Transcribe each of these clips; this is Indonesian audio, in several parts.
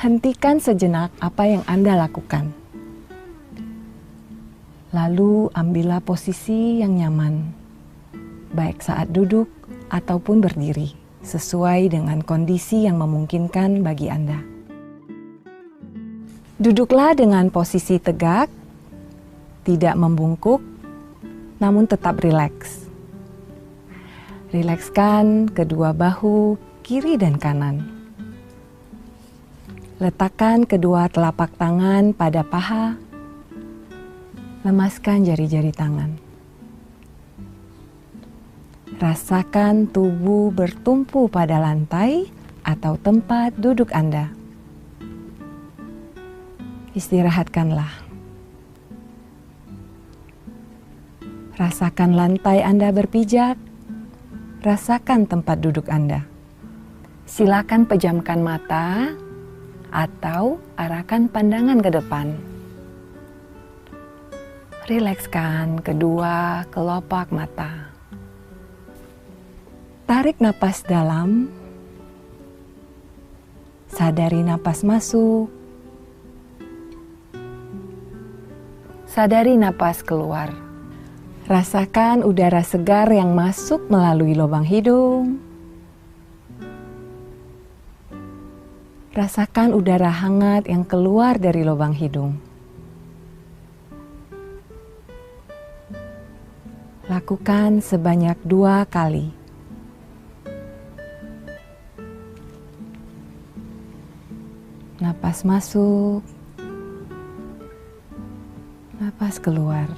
hentikan sejenak apa yang Anda lakukan. Lalu ambillah posisi yang nyaman, baik saat duduk ataupun berdiri, sesuai dengan kondisi yang memungkinkan bagi Anda. Duduklah dengan posisi tegak, tidak membungkuk, namun tetap rileks. Rilekskan kedua bahu kiri dan kanan. Letakkan kedua telapak tangan pada paha. Lemaskan jari-jari tangan. Rasakan tubuh bertumpu pada lantai atau tempat duduk Anda. Istirahatkanlah. Rasakan lantai Anda berpijak. Rasakan tempat duduk Anda. Silakan pejamkan mata atau arahkan pandangan ke depan. Rilekskan kedua kelopak mata. Tarik napas dalam. Sadari napas masuk. Sadari napas keluar. Rasakan udara segar yang masuk melalui lubang hidung. Rasakan udara hangat yang keluar dari lubang hidung. Lakukan sebanyak 2 kali. Napas masuk, napas keluar.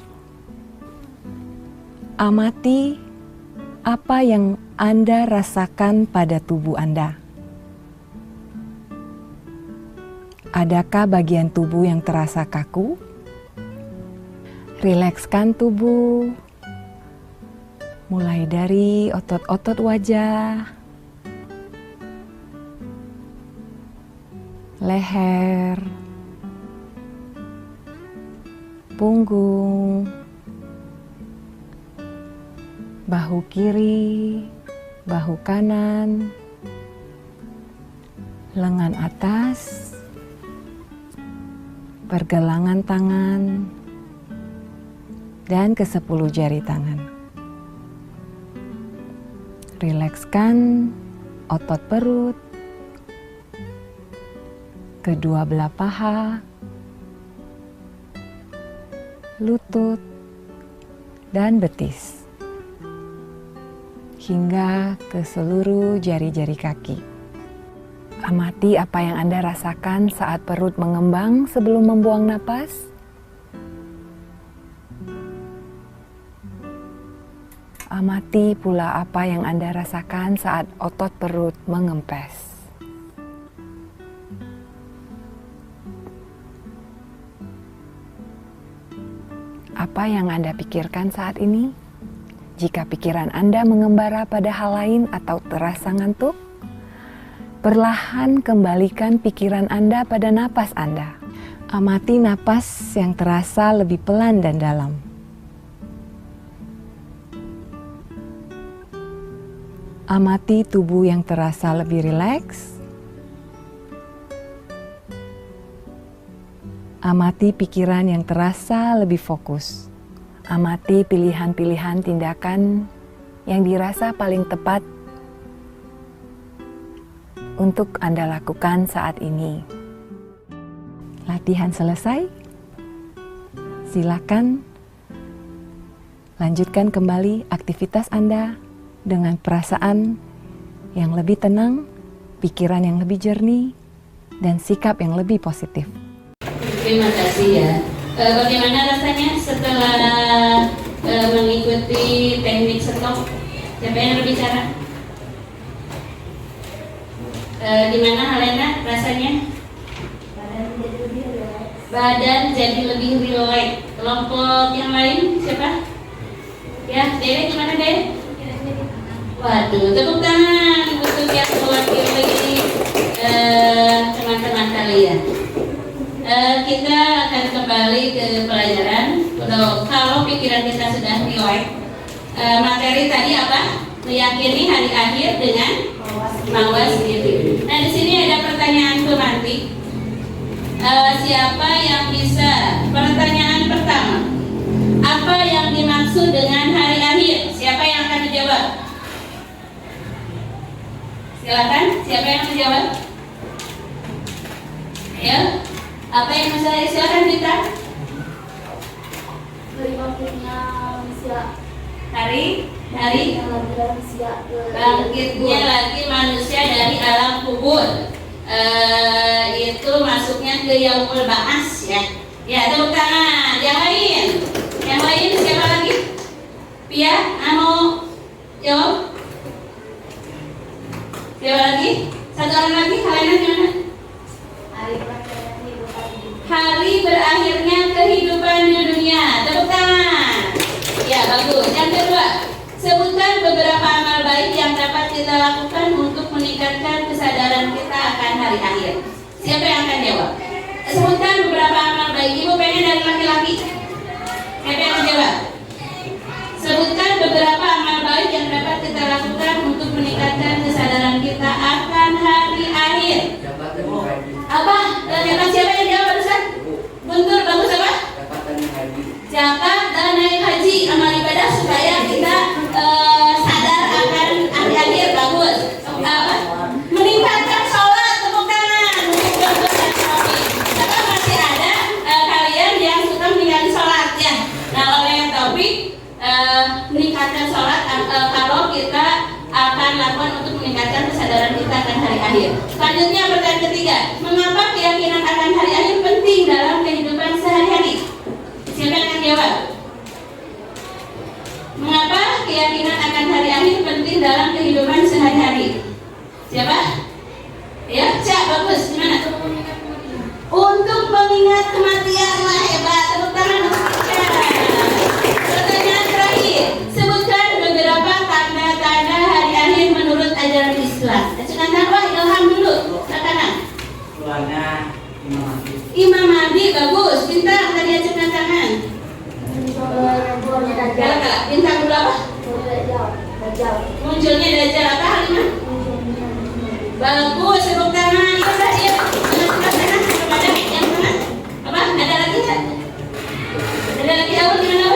Amati apa yang Anda rasakan pada tubuh Anda. Adakah bagian tubuh yang terasa kaku? Rilekskan tubuh. Mulai dari otot-otot wajah, leher, punggung, bahu kiri, bahu kanan, lengan atas, pergelangan tangan, dan ke-10 jari tangan. Rilekskan otot perut, kedua belah paha, lutut, dan betis, hingga ke seluruh jari-jari kaki. Amati apa yang Anda rasakan saat perut mengembang sebelum membuang napas. Amati pula apa yang Anda rasakan saat otot perut mengempes. Apa yang Anda pikirkan saat ini? Jika pikiran Anda mengembara pada hal lain atau terasa ngantuk, perlahan kembalikan pikiran Anda pada napas Anda. Amati napas yang terasa lebih pelan dan dalam. Amati tubuh yang terasa lebih rileks. Amati pikiran yang terasa lebih fokus. Amati pilihan-pilihan tindakan yang dirasa paling tepat untuk Anda lakukan saat ini. Latihan selesai. Silakan lanjutkan kembali aktivitas Anda dengan perasaan yang lebih tenang, pikiran yang lebih jernih, dan sikap yang lebih positif. Terima kasih ya. Bagaimana rasanya setelah mengikuti teknik stop? Siapa yang berbicara? Di mana Helena rasanya? Badan jadi lebih rileks. Kelompok yang lain siapa? Ya, Dede gimana Dede? Waduh, tepuk tangan untuk yang mewakili teman-teman kalian. Kita akan kembali ke pelajaran. Kalau pikiran kita sudah rileks, materi tadi apa? Meyakini hari akhir dengan mawas diri. Nah, di sini ada pertanyaan pemantik. Siapa yang bisa? Pertanyaan pertama, apa yang dimaksud dengan hari akhir? Siapa yang akan menjawab? Silakan, siapa yang menjawab? Ya, apa yang maksudnya? Silakan kita. Hari bangkitnya lagi manusia dari alam kubur. Itu masuknya ke yaumul ba'ats ya. Ya, tepuk tangan. Yang lain siapa lagi? Pia, Amo, Yo. Siapa lagi? Satu orang lagi, kalian gimana? Hari berakhirnya kehidupan di dunia. Tepuk tangan. Ya, bagus. Yang kedua, sebutkan beberapa amal baik yang dapat kita lakukan untuk meningkatkan kesadaran kita akan hari akhir. Siapa yang akan jawab? Sebutkan beberapa amal baik. Ibu pengen dari laki-laki. Siapa yang menjawab? Sebutkan beberapa amal baik yang dapat kita lakukan untuk meningkatkan kesadaran kita akan hari akhir. Apa? Siapa yang jawab barusan? Guntur, bagus apa? Zakat dan naik haji, amal ibadah supaya kita sadar akan hari akhir. Bagus. Apa? Meningkatkan sholat, tepuk tangan. Apa masih ada kalian yang suka meninggalkan sholat ya? Nah, oleh topik meningkatkan sholat kalau kita akan lakukan untuk meningkatkan kesadaran kita akan hari akhir. Selanjutnya pertanyaan ketiga, mengapa keyakinan akan hari akhir penting dalam kehidupan sehari-hari? Siapa yang akan jawab? Mengapa keyakinan akan hari akhir penting dalam kehidupan sehari-hari? Siapa? Ya, Cak, bagus. Gimana? Untuk mengingat kematian. Lah, hebat. Tepuk tangan untuk Cak. Pertanyaan terakhir, sebutkan beberapa tanda-tanda hari akhir menurut ajaran Islam. Silakan, wah, ilham dulu. Silakan. Imam Mahdi, bagus. Bintang, tadi ajukan tangan. Bintang dulu apa? Munculnya Dajjal apa, Halimah? Bagus, tepuk tangan. Itu tadi ya. Kepada yang mana? Apa? Ada lagi nggak? Ada lagi awal gimana?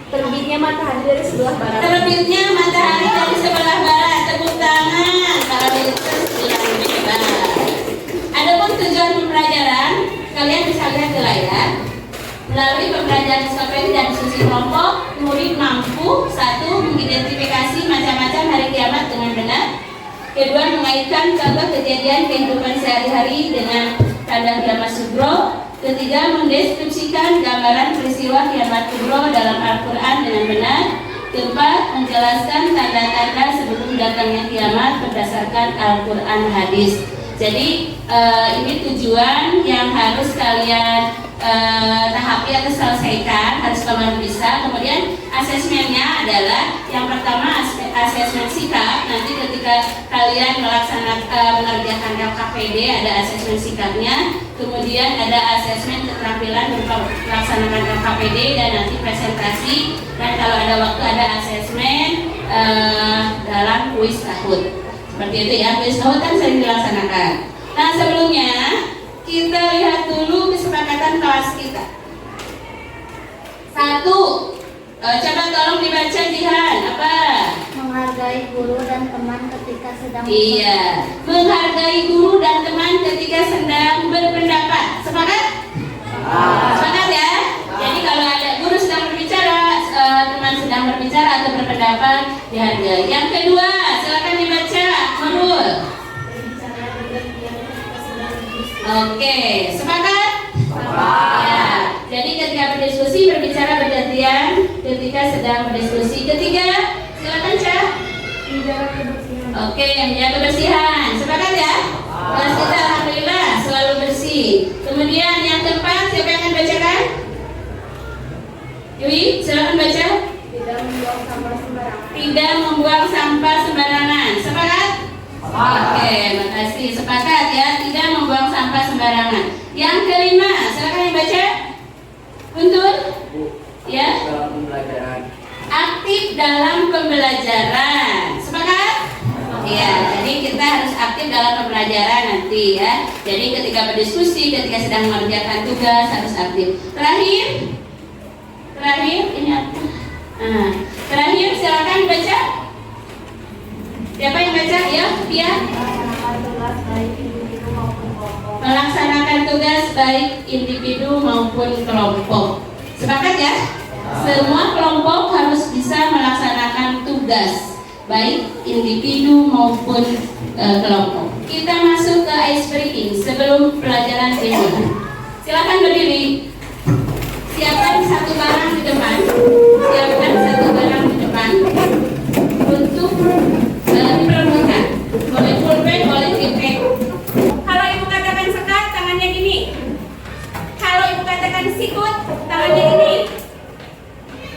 Terbitnya matahari dari sebelah barat. Terbitnya matahari dari sebelah barat. Tepuk tangan. Kalau itu sebelah barat. Adapun tujuan pembelajaran, kalian bisa lihat ke layar. Melalui pembelajaran ensiklopedia dan diskusi kelompok, murid mampu satu, mengidentifikasi macam-macam hari kiamat dengan benar. Kedua, mengaitkan contoh kejadian kehidupan sehari-hari dengan tanda kiamat sugro. Ketiga, mendeskripsikan gambaran peristiwa kiamat kubro dalam Al-Quran dengan benar. Keempat, menjelaskan tanda-tanda sebelum datangnya kiamat berdasarkan Al-Quran hadis. Jadi ini tujuan yang harus kalian tahapi atau selesaikan, harus kalian bisa. Kemudian asesmennya adalah yang pertama asesmen sikap. Nanti ketika kalian mengerjakan LKPD ada asesmen sikapnya. Kemudian ada asesmen keterampilan berupa melaksanakan LKPD dan nanti presentasi. Dan kalau ada waktu ada asesmen dalam kuis tahun. Seperti itu ya, kuis tahun kan sering dilaksanakan. Nah, sebelumnya kita lihat dulu kesepakatan kelas kita. Satu, coba tolong dibaca Jihan. Apa? Menghargai guru dan teman ketika sedang Iya, menghargai guru dan teman ketika sedang berpendapat. Sepakat? Sepakat ya? Jadi kalau ada guru sedang berbicara, teman sedang berbicara atau berpendapat, dihargai. Yang kedua, silakan dibaca. Nurul. Oke, sepakat? Ya. Jadi ketika berdiskusi berbicara bergantian ketika sedang berdiskusi. Ketiga, silakan Cah. Oke, menjaga kebersihan. Sepakat ya? Kelas kita alhamdulillah selalu bersih. Kemudian yang keempat, siapa yang akan bacakan? Yui, silakan baca. Tidak membuang sampah sembarangan. Sepakat? Oke, makasih. Sepakat ya, tidak membuang sampah sembarangan. Yang kelima, silakan yang baca. Guntur? Ya. Aktif dalam pembelajaran. Sepakat? Iya, jadi kita harus aktif dalam pembelajaran nanti ya. Jadi ketika berdiskusi, ketika sedang mengerjakan tugas harus aktif. Terakhir ini apa? Nah, terakhir silakan baca. Siapa yang baca? Ya, Pia. Melaksanakan tugas baik individu maupun kelompok. Sepakat ya? Semua kelompok harus bisa melaksanakan tugas baik individu maupun kelompok. Kita masuk ke ice breaking sebelum pelajaran berikut. Silakan berdiri. Siapkan satu barang di depan. Siapkan satu barang di depan untuk diperebutkan. Boleh pulpen, boleh tipek. Kalau ibu katakan sekat, tangannya gini. Kalau ibu katakan sikut, tangannya gini.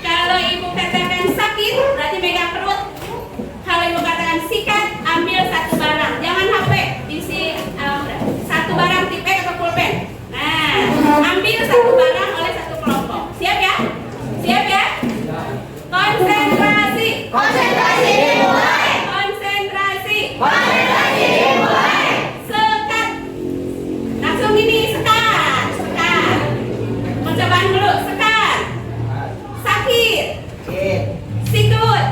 Kalau ibu katakan sakit, berarti megang perut. Kalau ibu katakan sikat, ambil satu barang. Jangan HP, isi satu barang tipek atau pulpen. Nah, ambil satu barang oleh satu kelompok. Siap ya? Siap ya? Konsentrasi. Konsentrasi dimulai. Konsentrasi. Konsentrasi dimulai. Sekat. Langsung ini sekat. Sekat. Percobaan dulu. Sekat. Sakit. Sikut.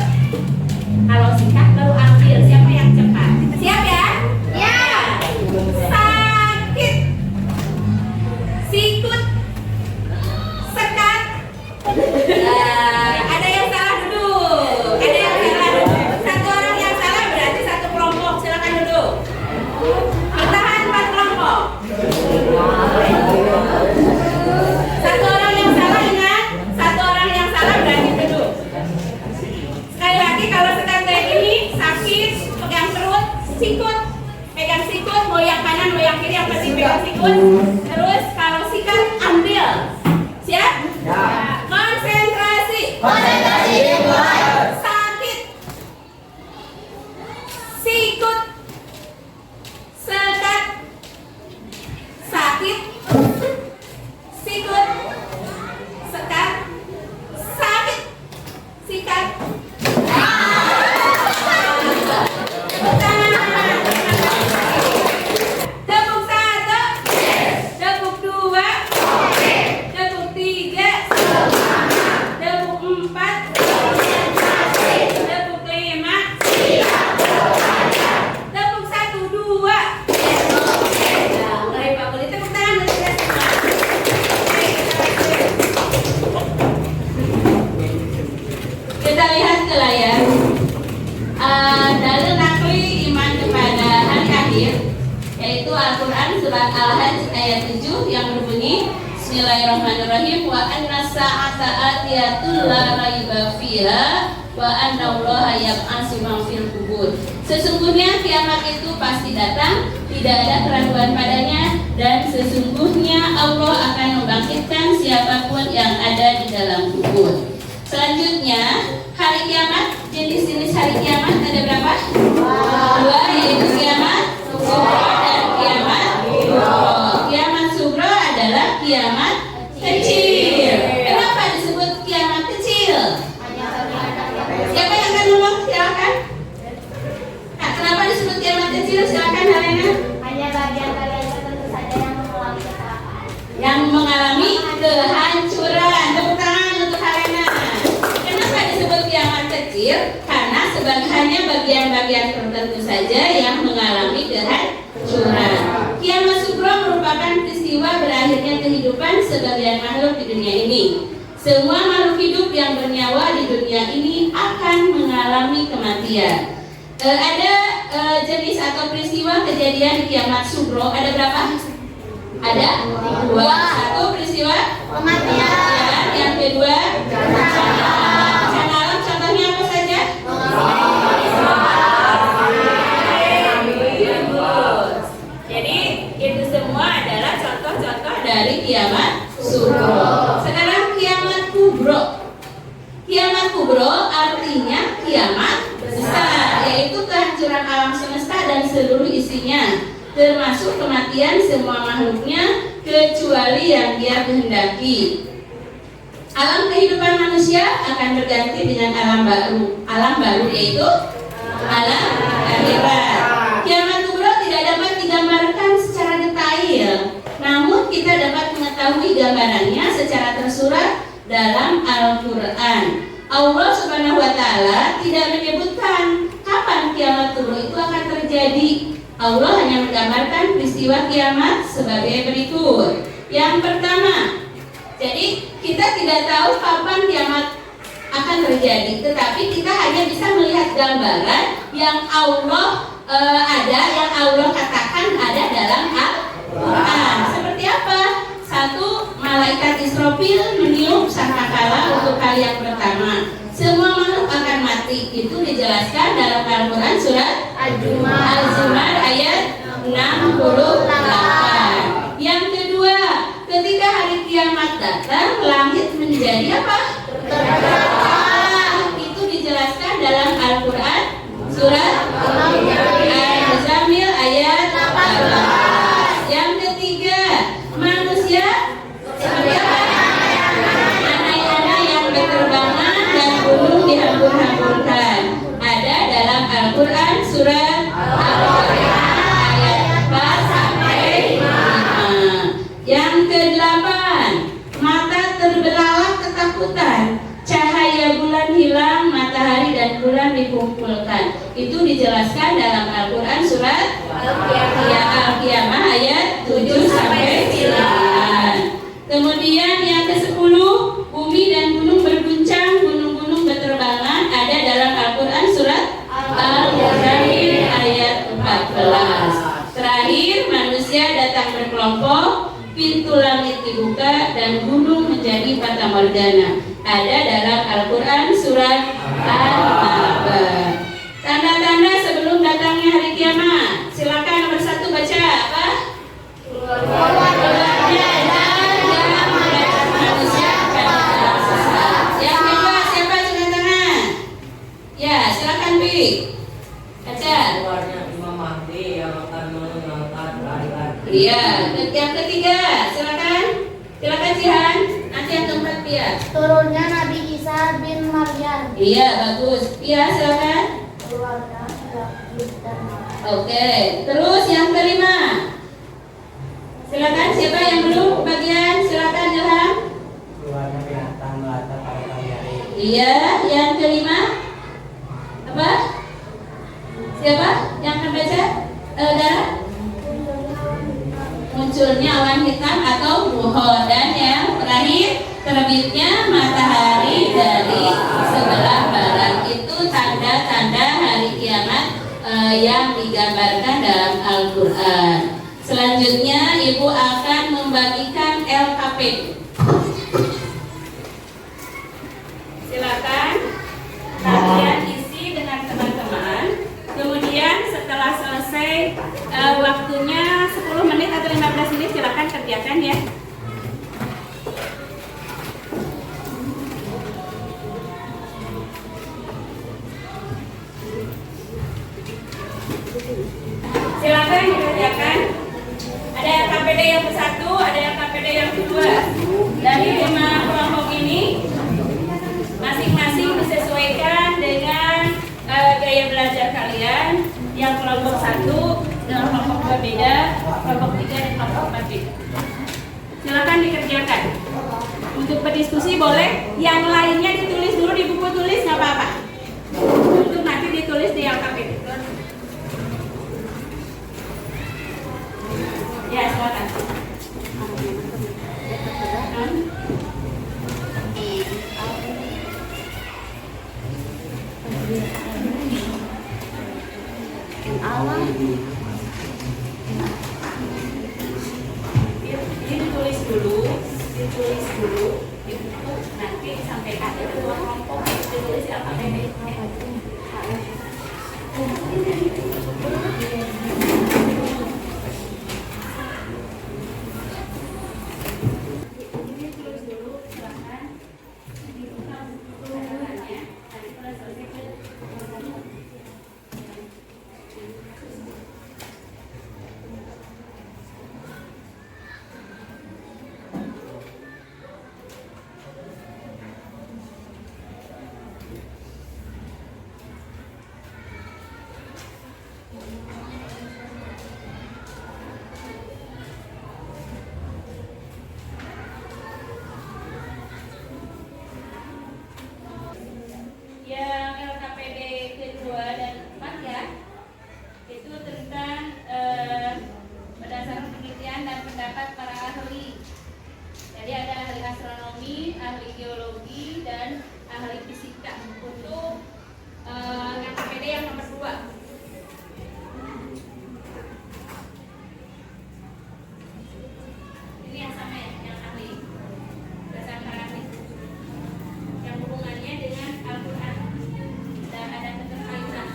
Kalau sikat baru ambil. Siapa yang cepat? Siap ya? Ya. Sakit. Sikut. Sekat. Ada yang salah duduk. Ada yang salah duduk. Satu orang yang salah berarti satu kelompok. Silakan duduk. Bertahan 4 kelompok. Satu orang yang salah, ingat. Satu orang yang salah berarti duduk. Sekali lagi, kalau sedang kayak gini, sakit, pegang perut, sikut, pegang sikut, mau yang kanan, mau yang kiri, yang penting pegang sikut. Terus kalau sikat, ambil. Siap? Ya. Konsentrasi. Konsentrasi dimulai. Sakit. Sikut. Sekat. Sakit. Sikut. Sekat. Sakit. Sikat. Tepuk 1, tepuk 2, tepuk 3, tepuk 4, tepuk 5, tepuk 1, 2. Nah, mulai Pak boleh tepuk tangan untuk kita semua. Kita lihat ke layar. Dalil nakli iman kepada hari akhir, yaitu Al-Quran surat Al-Hajj ayat 7 yang berbunyi Bismillahirrahmanirrahim wa anna sa'ata atiyatul la raiba fiha wa anna allaha yab'atsu man fil qubur. Sesungguhnya kiamat itu pasti datang, tidak ada keraguan padanya, dan sesungguhnya Allah akan membangkitkan siapapun yang ada di dalam kubur. Selanjutnya, hari kiamat, jenis-jenis hari kiamat ada berapa? 2, yaitu kiamat sugro dan kiamat kubro. Kiamat sugro adalah kiamat kecil. Kenapa disebut kiamat kecil? Siapa yang akan ngomong? Silakan. Nah, kenapa disebut kiamat kecil? Silakan Helena. Hanya bagian-bagian tertentu saja yang mengalami kecelakaan. Yang mengalami kehancuran. Tepuk tangan untuk Helena. Kenapa disebut kiamat kecil? Karena hanya bagian-bagian tertentu saja yang mengalami kehancuran. Kiamat sugro merupakan peristiwa berakhirnya kehidupan sebagian makhluk di dunia ini. Semua makhluk hidup yang bernyawa di dunia ini akan mengalami kematian. Ada jenis atau peristiwa kejadian di kiamat sugro. Ada berapa? Ada 2. 1 peristiwa kematian. Yang kedua bencana alam. Contohnya apa saja? Jadi itu semua adalah contoh-contoh dari kiamat sugro. Sekarang kiamat kubro. Kiamat kubro artinya kiamat besar, yaitu kehancuran alam semesta dan seluruh isinya, termasuk kematian semua makhluknya kecuali yang Dia kehendaki. Alam kehidupan manusia akan berganti dengan alam baru. Alam baru yaitu alam akhirat. Kiamat kubra tidak dapat digambarkan secara detail, namun kita dapat mengetahui gambarannya secara tersurat dalam Al-Quran. Allah Subhanahu wa Ta'ala tidak menyebutkan kapan kiamat kubra itu akan terjadi. Allah hanya menggambarkan peristiwa kiamat sebagai berikut. Yang pertama, jadi kita tidak tahu kapan kiamat akan terjadi, tetapi kita hanya bisa melihat gambaran yang Allah yang Allah katakan ada dalam Al-Quran. Seperti apa? Satu, malaikat Israfil meniup sangkakala untuk kali yang pertama. Semua makhluk akan mati. Itu dijelaskan dalam Al-Quran surat Al-Zumar ayat 68. Yang kedua, ketika hari kiamat datang, langit menjadi apa? Terbelah. Itu dijelaskan dalam Al-Quran surat Al-Muzammil ayat 18. Yang ketiga, manusia seperti apa? Anak-anak yang berterbangan dan gunung dihambur-hamburkan. Ada dalam Al-Quran surat Al-Quran ayat 4 sampai 5. Yang kedelapan, mata terbelalak ketakutan. Cahaya bulan hilang, matahari dan bulan dikumpulkan. Itu dijelaskan dalam Al-Quran surat Al-Qiyamah ayat 7 sampai 9. Kemudian yang ke-10, bumi dan gunung berguncang, gunung-gunung berterbangan. Ada dalam Al-Quran surat Al-Muzammil ayat 14. Terakhir, manusia datang berkelompok, pintu langit dibuka dan gunung menjadi fata morgana. Ada dalam Al-Quran surat Al-Baqarah. Tanda-tanda sebelum datangnya hari kiamat. Silakan nomor 1 baca apa? Keluarnya dan manusia pada dalam sesat. Yang kedua, siapa angkat tangan? Ya, silakan Bi. Baca. Keluarnya Imam Mahdi yang akan mengangkat rakyat. Iya, yang ketiga, silakan. Silakan Jihan. Nanti yang keempat Pia. Turunnya Nabi Isa bin Maryam. Iya, bagus. Pia, silakan. Keluarga Daud dan Oke, terus yang kelima. Silakan siapa yang belum bagian? Silakan Ilham. Keluarnya binatang melata pada pagi hari. Iya, yang kelima. Apa? Siapa yang akan baca? Dara? Munculnya awan hitam atau buhon. Dan yang terakhir, terbitnya matahari dari sebelah barat. Itu tanda-tanda hari kiamat yang digambarkan dalam Al-Quran. Selanjutnya Ibu akan membagikan LKP. Silakan kalian isi dengan teman-teman. Kemudian setelah selesai waktunya 10 menit atau 15 menit, silakan kerjakan ya. Silakan dikerjakan. Ada LKPD yang ke-1, ada LKPD yang ke-2. Dari 5 kelompok ini masing-masing disesuaikan dengan gaya belajar kalian. Yang kelompok 1 dengan kelompok 2 beda, kelompok 3 dan kelompok 4 beda. Silakan dikerjakan. Untuk berdiskusi boleh, yang lainnya ditulis dulu di buku tulis, nggak apa-apa. Untuk nanti ditulis di LKPD. Ya, silakan. Ditulis dulu di buku, nanti disampaikan ke ketua kelompok, ditulis LKPD. geologi, dan ahli fisika. Untuk yang KPD yang nomor 2. Ini yang sama ya, yang ahli bahasa Arab yang hubungannya dengan Al-Quran dan ada keterkaitan.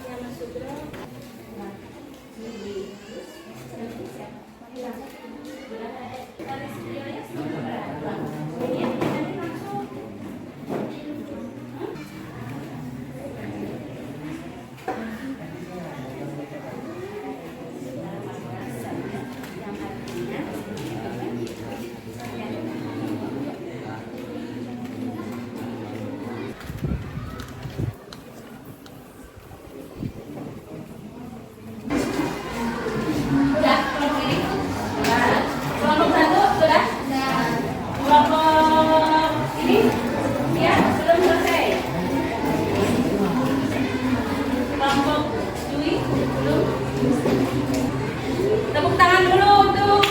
Yang masuk sudah kelompok ini? Kelompok 1 sudah? Kelompok ini? Ya, belum selesai. Kelompok Dwi belum? Tepuk tangan dulu untuk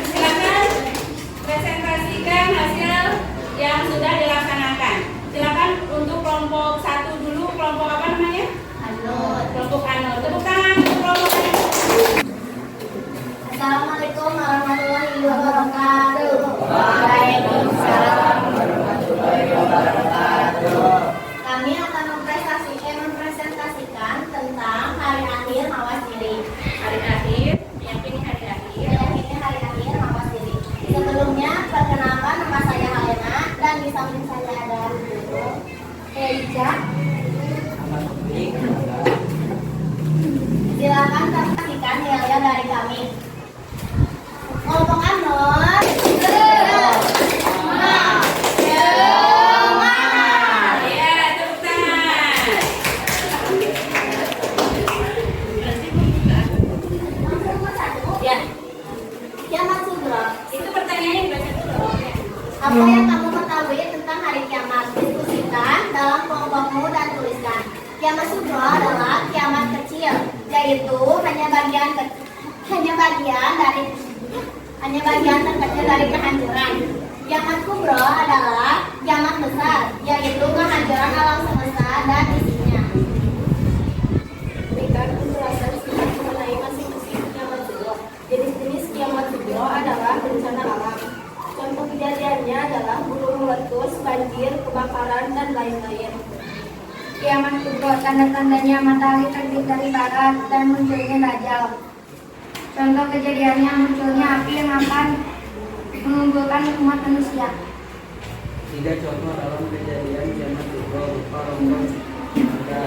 silakan presentasikan hasil yang sudah dilaksanakan. Silakan untuk kelompok 1 dulu, kelompok apa namanya? Kelompok Anur. Tepuk tangan untuk kelompok Anur. Assalamualaikum warahmatullahi wabarakatuh. Waalaikumsalam. Kami akan mempresentasikan tentang hari akhir mawas diri. Hari akhir, meyakini hari akhir. Meyakini hari akhir mawas diri. Sebelumnya, perkenalkan nama saya Helena dan di samping saya ada Eija. Silakan saksikan nilai dari kami. Kelompok Anur. Ya, tepuk tangan. Ya, Kiamat Sugro. itu pertanyaannya dibaca dulu. Apa yang kamu ketahui tentang hari kiamat? Diskusikan dalam kelompokmu dan tuliskan. Kiamat Sugro adalah kiamat kecil, yaitu hanya bagian terkecil dari kehancuran. Kiamat Kubro adalah kiamat besar, yaitu kehancuran alam semesta dan isinya. Berikan penjelasan singkat mengenai masing-masing kiamat sugro. Jenis-jenis kiamat sugro adalah bencana alam. Contoh kejadiannya adalah gunung meletus, banjir, kebakaran, dan lain-lain. Kiamat Kubro tanda-tandanya matahari terbit dari barat dan munculnya dajjal. Contoh kejadiannya munculnya api yang akan mengumpulkan umat manusia. 3 contoh dalam kejadian kiamat sugro berupa rombongan ada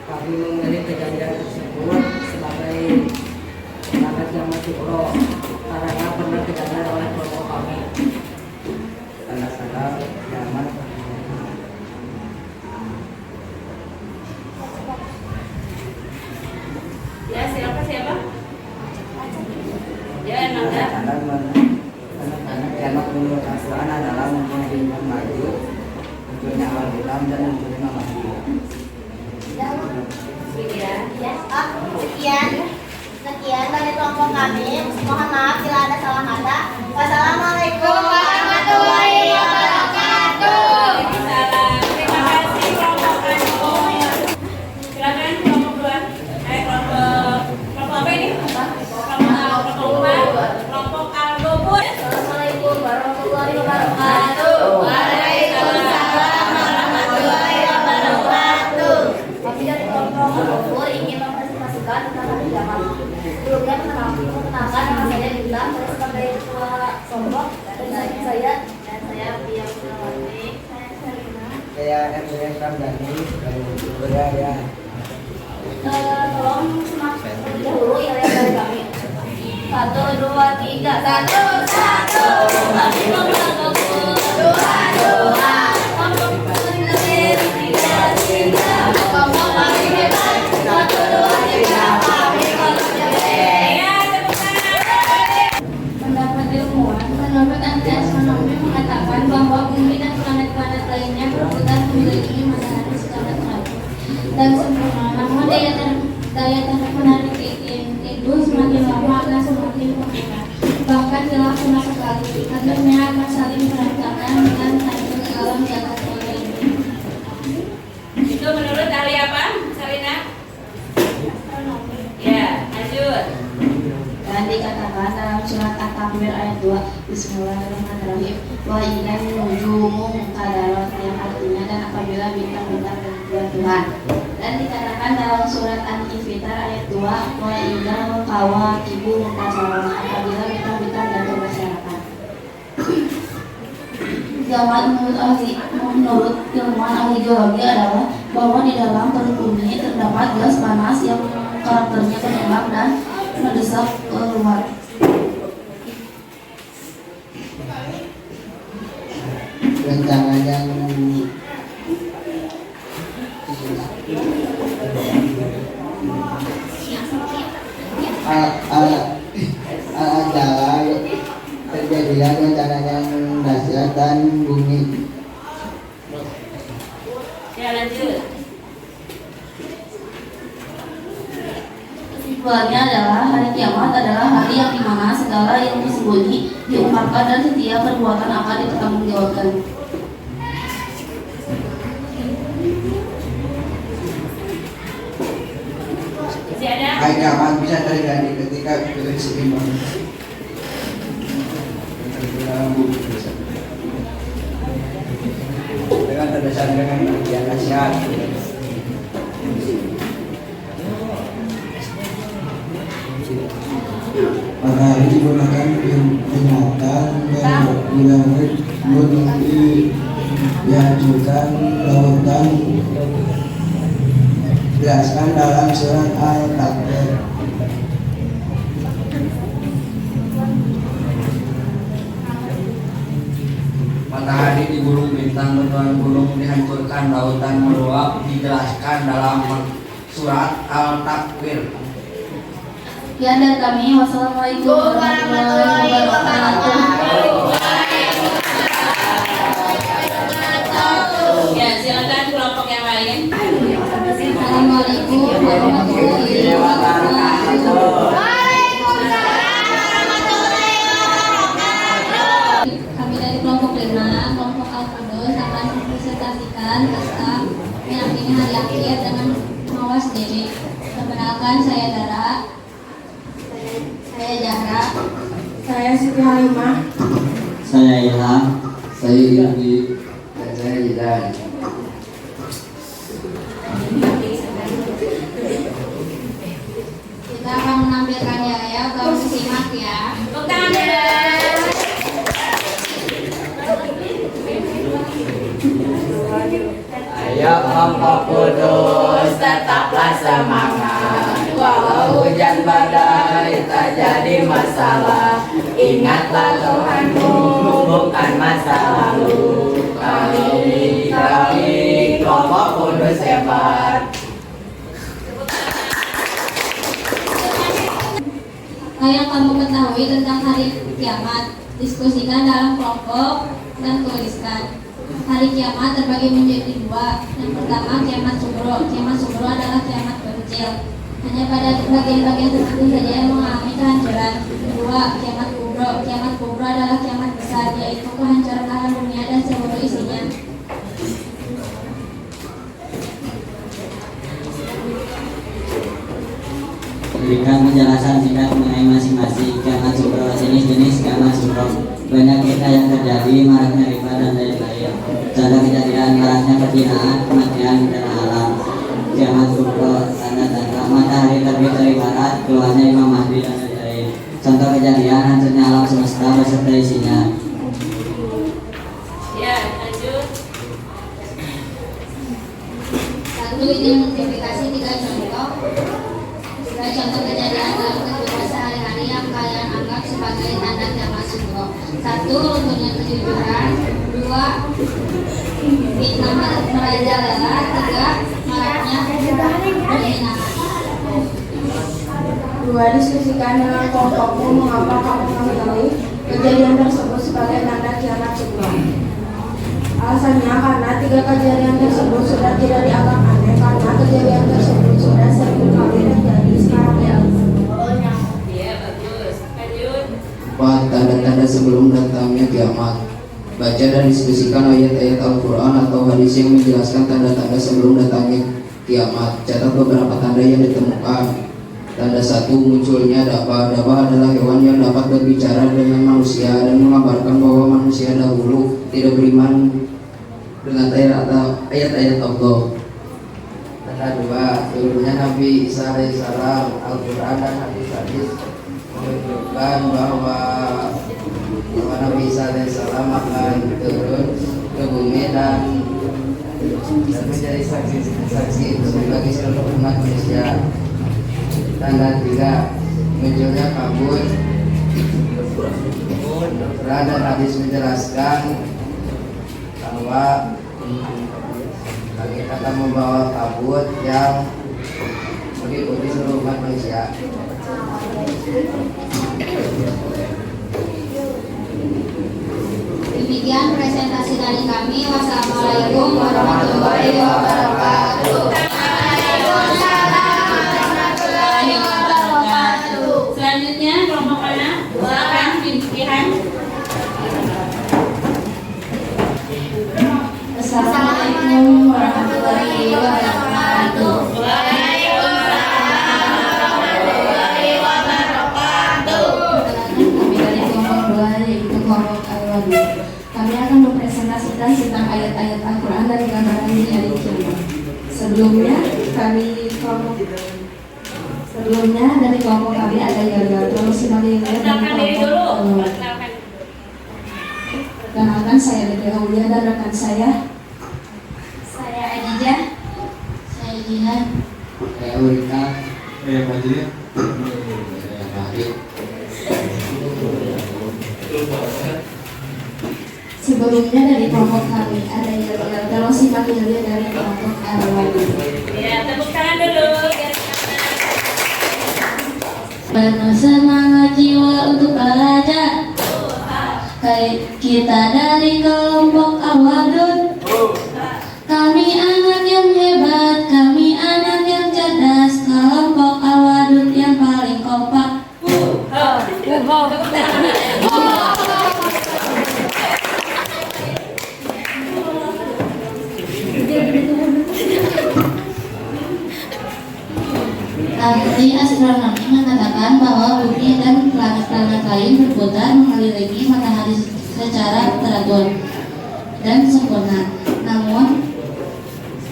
kami memilih kejadian tersebut sebagai tanda kiamat sugro karena pernah kejadian oleh kelompok kami. Tanda-tanda kiamat Ya, siapa? Ya, Nanda. tanda kiamat menurut Al-Quran adalah munculnya iman maju, munculnya awal hitam dan munculnya mati. Sekian dari kelompok kami. Mohon maaf bila ada salah kata. Wassalamualaikum warahmatullahi wabarakatuh. Salam. Terima kasih kelompok Anur. Silakan kelompok 2. Kelompok apa ini? Kelompok Al-Gobur. Assalamualaikum warahmatullahi wabarakatuh. Waalaikumsalam warahmatullahi wabarakatuh. Kami dari kelompok Al-Gobur ingin mempresentasikan tentang hari kiamat. Sebelumnya perkenalkan nama saya Lila, saya sebagai ketua kelompok dan saya Pia Purnawati. Saya Selina. Saya MBS Ramdhani dari Surabaya. Tolong simak terlebih dahulu ya dari kami. 1, 2, 3, 1, 1. Kami kelompok 2, 2. Kelompok sendiri 3, 3. Kelompok kami hebat 1, 2, 3. Kami kelompok Ya, tepuk tangan. Pendapat ilmuwan menurut Andreas Manomi mengatakan lainnya berebutan mengelilingi matahari secara teratur dan sempurna. Namun daya tarik menarik itu semakin lama akan semakin berkurang, bahkan hilang sama sekali. Akhirnya akan saling berantakan dan hancur ke alam jagat raya ini. Itu menurut ahli apa, Salina? Ya, lanjut. Dan dikatakan dalam surat At-Takwir ayat 2, Bismillahirrahmanirrahim, wa idan nujumu kadarat, yang artinya dan apabila bintang-bintang berbuat Tuhan. Dan dikatakan dalam surat An-Infitar ayat 2, wa idan kawakibu mutasaron, apabila bintang-bintang jatuh berserakan. Menurut ilmuwan ahli geologi adalah bahwa di dalam perut bumi terdapat gas panas yang karakternya menembak dan mendesak keluar. Rencananya adalah kejadian rencananya dahsyat dan bumi. Ya, lanjut. Kesimpulannya adalah hari kiamat adalah hari yang dimana segala yang tersembunyi diungkapkan dan setiap perbuatan akan dipertanggungjawabkan. Masih ada? Hari kiamat bisa terjadi ketika keseimbangan dalam bumi dengan terdesak dengan bagian dahsyat. Matahari digunakan peringatan dan dinamit gunung dihancurkan, lautan dijelaskan dalam surat Al-Takwir. Matahari digulung, bintang bertuan gunung dihancurkan, lautan meluap, dijelaskan dalam surat Al-Takwir. Sekian dari kami. Wassalamualaikum warahmatullahi wabarakatuh. Ya, silakan kelompok yang lain. Assalamualaikum warahmatullahi wabarakatuh. Kami dari kelompok 5, kelompok Al-Qudus akan mempresentasikan tentang meyakini hari akhir dengan mawas diri. Perkenalkan, saya Dara. Saya Zahra. Saya Siti Halimah. Saya Ilham. Saya Ilmi. Dan saya Jidan. Kita akan menampilkan ya, tolong disimak ya. Tepuk tangan. Ayo kelompok kudus, tetaplah semangat. Walau hujan badai tak jadi masalah. Ingatlah Tuhanmu, bukan masa lalu. Kami kelompok kudus hebat. Yang kamu ketahui tentang hari kiamat, diskusikan dalam kelompok dan tuliskan. Hari kiamat terbagi menjadi dua. Yang pertama, kiamat sugro. Kiamat sugro adalah kiamat kecil, hanya pada bagian-bagian tertentu saja yang mengalami kehancuran. Kedua, kiamat kubro. Kiamat kubro adalah kiamat besar, yaitu kehancuran alam dunia dan seluruh isinya. Berikan penjelasan singkat mengenai masing-masing kiamat sugro. Jenis-jenis kiamat sugro. Banyak kita yang terjadi, maraknya riba dan lain-lain. Contoh kejadian maraknya perzinaan, kematian dan alam. Kiamat sugro, tanda-tanda matahari terbit dari barat, keluarnya Imam Mahdi dan lain-lain. Contoh kejadian hancurnya alam semesta beserta isinya. Ya, lanjut. Satu, identifikasi 3 contoh. 3 contoh kejadian dalam kehidupan sehari-hari yang kalian anggap sebagai tanda kiamat sugro. 1. Runtuhnya kejujuran. 2. Fitnah merajalela. 3. Maraknya perzinahan. 2. Diskusikan dengan kelompokmu mengapa kamu menilai kejadian tersebut sebagai tanda kiamat sugro. Alasannya karena tiga kejadian tersebut sudah tidak dianggap aneh karena kejadian tersebut sudah sering kali terjadi sekarang ya. Iya, bagus. Lanjut. 4. Tanda-tanda sebelum datangnya kiamat. Baca dan diskusikan ayat-ayat Al-Quran atau hadis yang menjelaskan tanda-tanda sebelum datangnya kiamat. Catat beberapa tanda yang ditemukan. Tanda 1. Munculnya dabah. Dabah adalah hewan yang dapat berbicara dengan manusia dan menggambarkan bahwa manusia dahulu tidak beriman dengan ayat-ayat Allah. Tanda 2. Turunnya Nabi Isa alaihissalam. Al-Quran dan hadis-hadis menunjukkan bahwa Nabi Isa alaihissalam akan turun ke bumi dan menjadi saksi bagi seluruh umat manusia. Tanda 3. Munculnya kabut. Quran dan hadis menjelaskan bahwa kita akan membawa kabut yang meliputi seluruh umat manusia. Demikian presentasi dari kami. Wassalamualaikum warahmatullahi wabarakatuh. Selanjutnya kelompok mana? Silakan pimpinan. Assalamualaikum warahmatullahi wabarakatuh. Kami dari kelompok 2 yaitu kelompok Al-Wadi. Kami akan mempresentasikan tentang ayat-ayat Al-Quran dan gambaran di hari kiamat. Sebelumnya dari kelompok kami ada Yoga, terus Simalia dari kelompok Al-Wadi. Perkenalkan, saya Dede Aulia dan rekan saya Adijah, saya Jihan, Saya Ulika. Saya Fajri. Saya Fahri. sebelumnya dari kelompok kami ada Yoga, terus Simalia dari kelompok Al-Wadi. Ya, tepuk tangan dulu. Penuh semangat jiwa untuk belajar. Kita dari kelompok Al-Wadud. Kami anak yang hebat, kami anak yang cerdas. Kelompok Al-Wadud yang paling kompak. Ahli astronomi mengatakan bahwa bumi dan planet-planet lain berputar mengelilingi matahari secara teratur dan sempurna. Namun,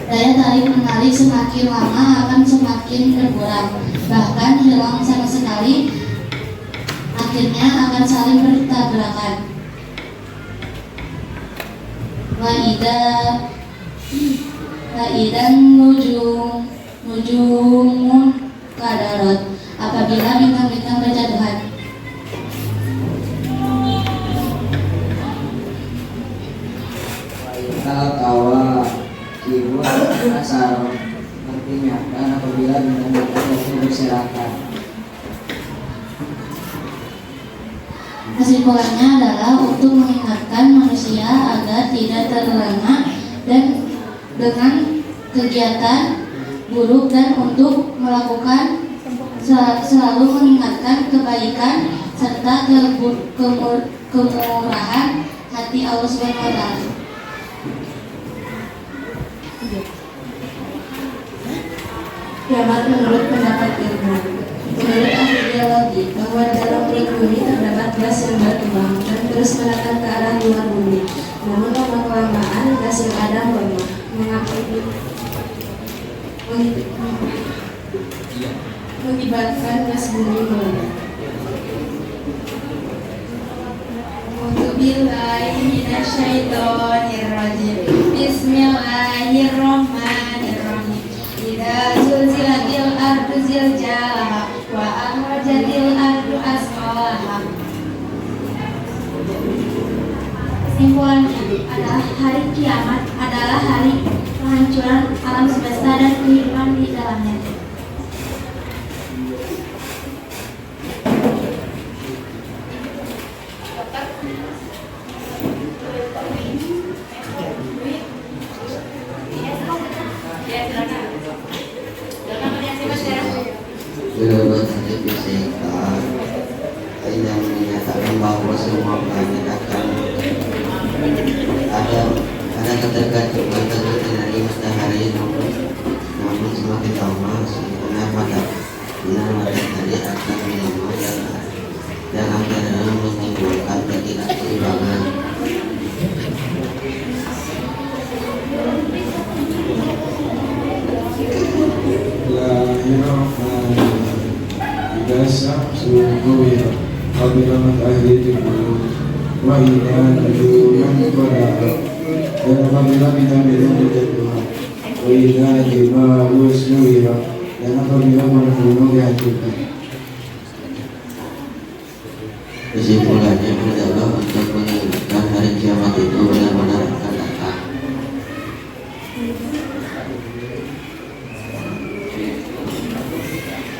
daya tarik menarik semakin lama akan semakin berkurang, bahkan hilang sama sekali. Akhirnya akan saling bertabrakan. Waidan nujumun kadarot, apabila bintang-bintang berjatuhan. Tawa ibu asal artinya dan apabila bintang-bintang itu berserakan. Kesimpulannya adalah untuk mengingatkan manusia agar tidak terlena dan dengan kegiatan buruk dan untuk melakukan selalu mengingatkan kebaikan serta kemurahan hati Allah Subhanahu wa Ta'ala. Kiamat menurut pendapat ilmu. Menurut ahli geologi, bahwa dalam perut bumi terdapat gas yang berkembang dan terus menatap ke arah luar bumi. Namun lama-kelamaan gas yang ada melemah, mengibatkan gas bumi meledak. Bismillahirrahmanirrahim. Idza zulzilatil ardu zilzalaha wa akhrajatil ardu asqalaha. Kesimpulannya adalah hari kiamat adalah hari penghancuran alam semesta dan kehidupan di dalamnya. menyatakan bahwa semua planet akan ada ketergantungan dari matahari, namun semakin lama benar matahari akan melemah dan akhirnya menimbulkan ketidakseimbangan. Ida syamsu kuwirat qabla matahari timbul wa ida nujuman qadarat dan apabila bintang-bintang dijatuhkan wa ida jibalu suwirat dan apabila gunung dihancurkan. Kesimpulannya adalah untuk mengingatkan hari kiamat itu benar-benar akan datang.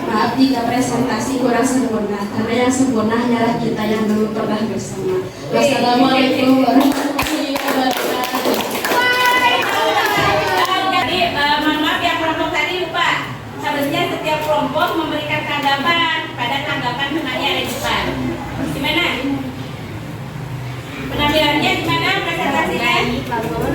Maaf jika presentasi kurang sempurna, karena yang sempurna hanyalah kita yang dulu pernah bersama. Wassalamualaikum warahmatullahi wabarakatuh. Jadi mohon maaf yang kelompok tadi lupa. Seharusnya setiap kelompok memberikan tanggapan pada tanggapan temannya ada di depan. Gimana? Penampilannya gimana? Presentasinya?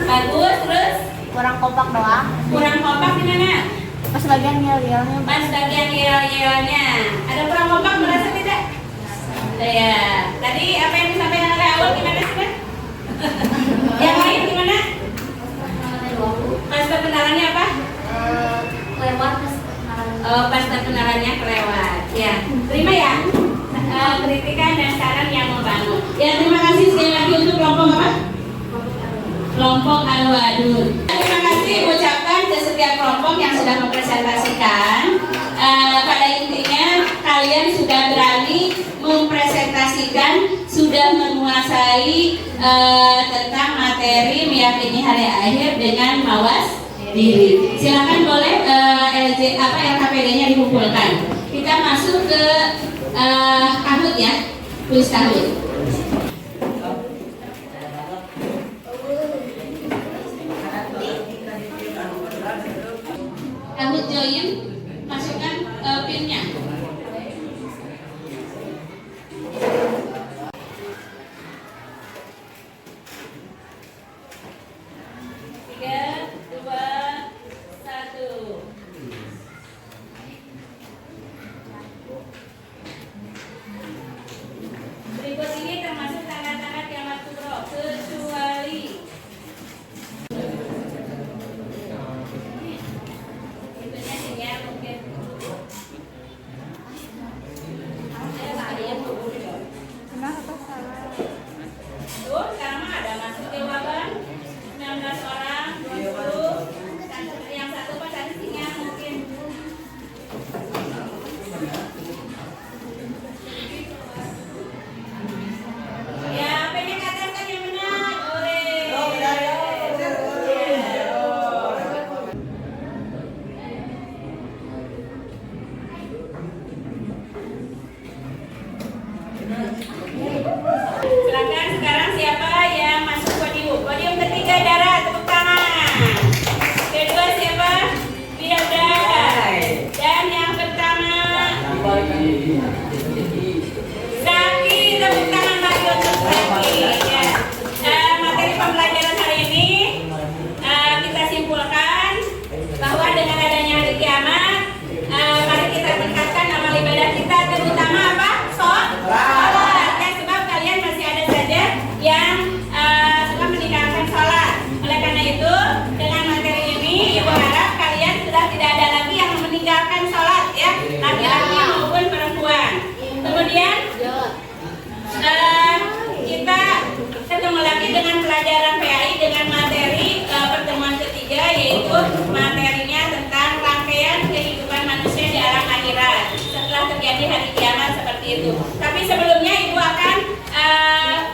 Bagus. Terus? Kurang kompak doang. Kurang kompak gimana? Pas bagian yel-yelnya. Pas bagian yel-yelnya. Ada kurang kompak merasa tidak? Ya. Tadi apa yang disampaikan oleh awal gimana sih, Bang? Yang lain gimana? Pas kebenarannya apa? Lewat Pas kebenarannya kelewat. Ya. Terima ya. Kritikan dan saran yang membangun. Ya, terima kasih sekali lagi untuk kelompok apa? Kelompok Al-Wadud. Terima kasih ucapkan ke setiap kelompok yang sudah mempresentasikan. Pada intinya kalian sudah berani mempresentasikan, sudah menguasai tentang materi meyakini hari akhir dengan mawas diri. Silakan boleh LKPD-nya dikumpulkan. Kita masuk ke Kahut ya, tulis Kahut. Kahut join, masukkan pinnya. Tiga, dua, satu. Berikut ini termasuk tanda-tanda kiamat kubro, kecuali itunya sih ya mungkin. Kenapa salah? Tuh, sekarang mah ada masuk jawaban 19 orang, 20. Yang satu pas tadinya mungkin. Ya, pengen katakan yang benar. Oleh. Silakan sekarang siapa yang masuk podium? Podium ketiga Dara, tepuk tangan. Kedua siapa? Wilda. Dan yang pertama Zaki, tepuk tangan lagi untuk Zaki. Ya. Materi pembelajaran hari ini kita simpulkan bahwa dengan adanya hari kiamat, mari kita tingkatkan amal ibadah kita, terutama apa? Sholat. Ya, sebab kalian masih ada saja yang suka meninggalkan sholat. Oleh karena itu, dengan materi ini, Ibu harap kalian sudah tidak ada lagi yang meninggalkan sholat, ya, laki-laki maupun perempuan. Kemudian kita ketemu lagi dengan pelajaran PAI dengan materi pertemuan ketiga, yaitu materinya tentang rangkaian kehidupan manusia di alam akhirat setelah terjadi hari kiamat seperti itu. Tapi sebelumnya Ibu akan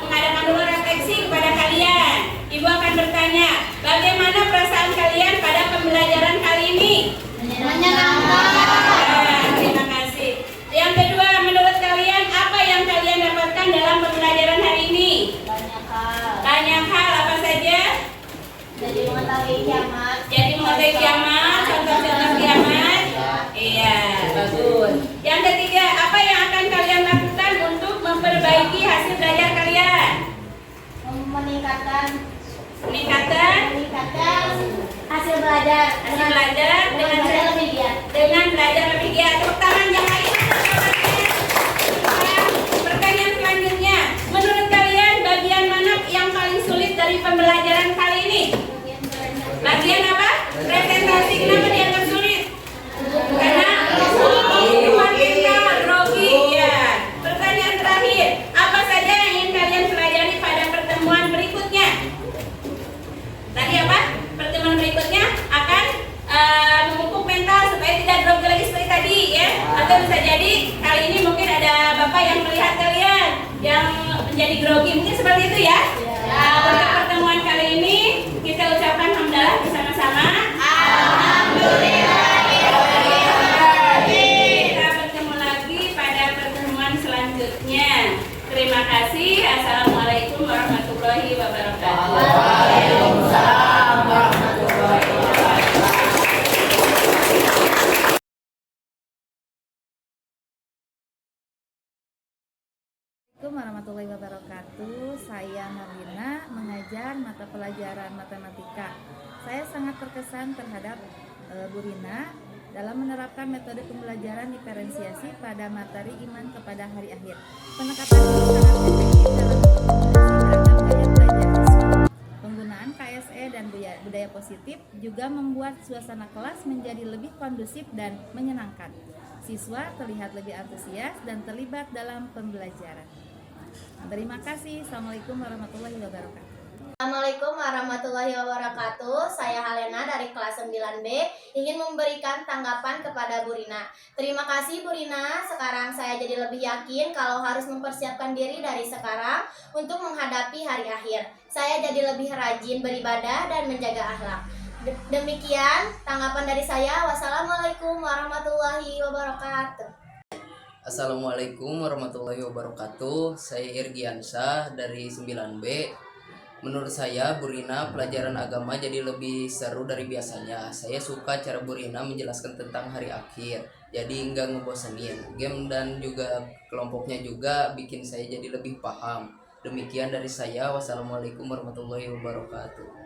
mengadakan dulu refleksi kepada kalian. Ibu akan bertanya, bagaimana perasaan kalian pada pembelajaran kali ini? Terima kasih. Yang kedua, menurut kalian apa yang kalian dapatkan dalam pembelajaran hari ini? Banyak hal, apa saja? Jadi mengetahui kiamat. Jadi mengetahui kiamat, contoh-contoh kiamat. Iya, bagus. Yang ketiga, apa yang akan kalian lakukan untuk memperbaiki Hasil belajar Hasil belajar dengan lebih giat. dengan belajar lebih giat. Tepuk tangan yang lain. Pertanyaan selanjutnya, menurut kalian bagian mana yang paling sulit dari pembelajaran kali ini? Bagian apa? Presentasi. Kenapa dianggap sulit? Karena grogi. Ya. Pertanyaan terakhir, apa saja yang ingin kalian pelajari pada pertemuan berikutnya? Tadi apa? Pertemuan berikutnya akan memupuk mental supaya tidak grogi lagi seperti tadi ya. Atau bisa jadi kali ini mungkin ada bapak yang melihat kalian yang menjadi grogi, mungkin seperti itu ya. Untuk pertemuan kali ini kita ucapkan hamdalah bersama-sama. Alhamdulillah. Kita bertemu lagi pada pertemuan selanjutnya. Terima kasih. Assalamualaikum warahmatullahi wabarakatuh. Waalaikumsalam warahmatullahi wabarakatuh. Assalamualaikum warahmatullahi wabarakatuh. Saya Marlina, mengajar mata pelajaran matematika. Saya sangat terkesan terhadap Bu Rina dalam menerapkan metode pembelajaran diferensiasi pada materi iman kepada hari akhir. Pendekatan ini sangat efektif dalam beragam gaya belajar siswa. Penggunaan KSE dan budaya positif juga membuat suasana kelas menjadi lebih kondusif dan menyenangkan. Siswa terlihat lebih antusias dan terlibat dalam pembelajaran. Terima kasih. Assalamualaikum warahmatullahi wabarakatuh. Assalamualaikum warahmatullahi wabarakatuh. Saya Halena dari kelas 9B ingin memberikan tanggapan kepada Bu Rina. Terima kasih Bu Rina. Sekarang saya jadi lebih yakin kalau harus mempersiapkan diri dari sekarang untuk menghadapi hari akhir. Saya jadi lebih rajin beribadah dan menjaga akhlak. Demikian tanggapan dari saya. Wassalamualaikum warahmatullahi wabarakatuh. Assalamualaikum warahmatullahi wabarakatuh. Saya Irgiansyah dari 9B. Menurut saya Bu Rina pelajaran agama jadi lebih seru dari biasanya. Saya suka cara Bu Rina menjelaskan tentang hari akhir. Jadi nggak ngebosenin. Game dan juga kelompoknya juga bikin saya jadi lebih paham. Demikian dari saya. Wassalamualaikum warahmatullahi wabarakatuh.